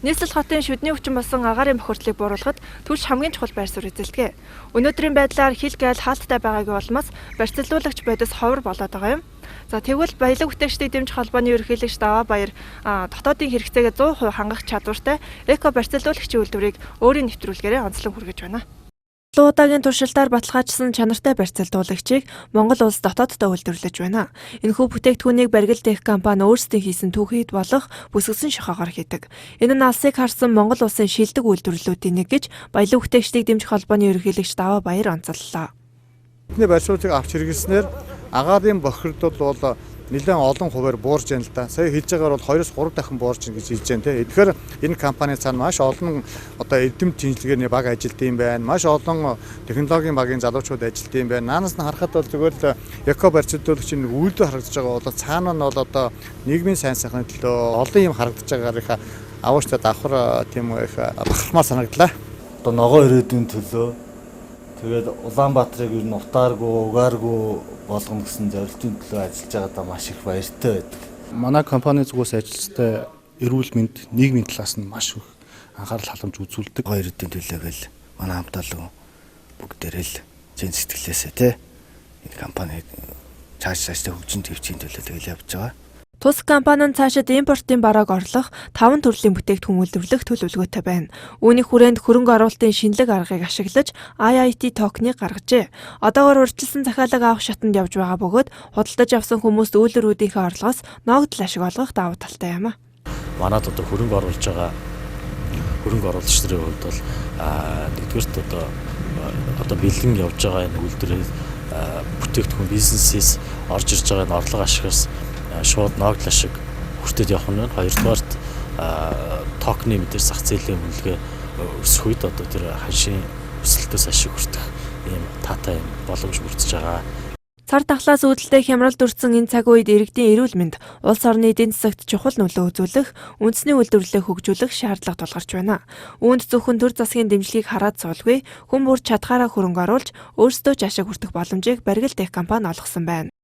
Нийслэл хотын шүдний өвчин болсон агаарын бохирдлыг бууруулахад түлш хамгийн чухал байр суурь эзэлдэг. Өнөөдрийн байдлаар хил гайл хаалттай байгаагийн улмаас барьцлуулагч бодис ховор болоод байгаа юм. За тэгвэл баялаг бүтээгчдийн дэмжих холбооны ерөнхийлөгч Даваа Баяр дотоодын хэрэгцээгээ 100% хангах чадвартай эко барьцлуулагчийн үйлдвэрийг өөрийн нэвтрүүлгээрээ онцлог хүргэж байна. Олон удаагийн туршилтаар баталгаажсан чанартай барьцлуулагчийг Монгол улс дотооддоо үйлдвэрлэж байна. Энэхүү бүтээгдэхүүнийг Баргил Тех компани өөрсдөө хийсэн түүхийд болох бүсгсэн шохоогоор хийдэг. Энэ нь алсыг харсан Монгол улсын шилдэг үйлдвэрлэлүүдийн нэг гэж баялаг бүтээгчдийг дэмжих холбооны ерөнхийлөгч Даваа Баяр онцоллоо. Бидний барьцлуудыг авч хэрэглэснээр агаарын бохирдол бол нэлээд олон хувиар буурж байна л да. Сая хэлж байгаагаар бол 2-3 дахин буурж байна гэж хэлж байна те. Тэгэхээр энэ компани цаана маш олон одоо эдэмт шинжилгээний баг ажилт юм байна. Маш олон технологийн багийн залуучууд ажилт юм байна. Наанаас нь харахад бол зүгээр л эко барьцлуулагчийн үйлдэл харагдаж байгаа бол цаана нь бол одоо нийгмийн сайн сайхны төлөө олон юм харагдаж байгаагаараа авууштай давхар тийм их бахархмаар санагдлаа. Одоо ногоо ирээдүйн төлөө тэгээд Улаанбаатарыг ер нь утааргүй, угааргүй болгоно гэсэн зорилтын төлөө ажиллаж байгаадаа маш их баяртай байдаг. Манай компани зүгээс ажилчтай эрүүл мэнд, нийгмийн талаас нь маш их анхаарал халамж үзүүлдэг. Ногоо ирээдүйн төлөөгээл манай хамтаалал бүгдээрээ л чин сэтгэлээсээ те энэ компани цаашдаа хөгжин төвчийн төлөө тэгэл явж байгаа. Тус компани нь цаашид импортын барааг орлох 5 төрлийн бүтээгдэхүүн үйлдвэрлэх төлөвлөгөөтэй байна. Үүний хүрээнд хөрөнгө оруулалтын шинэлэг аргыг ашиглаж IIT токеныг гаргажээ. Одоогоор урьдчилсан захиалга авах шатанд явж байгаа бөгөөд худалдаж авсан хүмүүст үйлдвэрүүдийнхээ орлогоос ногдол ашиг олгох давуу талтай юм а. Манад одоо хөрөнгө оруулж байгаа хөрөнгө оруулагч нарын хувьд бол нэгдүгээрт одоо бэлэн явж байгаа энэ үйлдвэрээ бүтээгдэхүүн бизнесээс орж ирж байгаа энэ орлого ашигаас шууд ногдол ашиг хүртээд явах нь. Хоёрдугаарт токны мэдээж зах зээлийн хөлгээ өсөх үед одоо тэр ханшийн өсөлтөөс ашиг хүртэх ийм таатай юм боломж бүрдэж байгаа. Цар тахлаас үүдэлтэй хямрал дүрсэн энэ цаг үед иргэдийн эрүүл мэнд улс орны эдийн засагт чухал нөлөө үзүүлэх, үндэсний үйлдвэрлэлийг хөгжүүлэх шаардлага тулгарч байна. Үүнд зөвхөн төр засгийн дэмжлэгийг хараад суулгүй, хүн бүр чадхаараа хөрөнгө оруулж өөрсдөө ч ашиг хүртэх боломжийг Баргил Тех компани олгосон байна.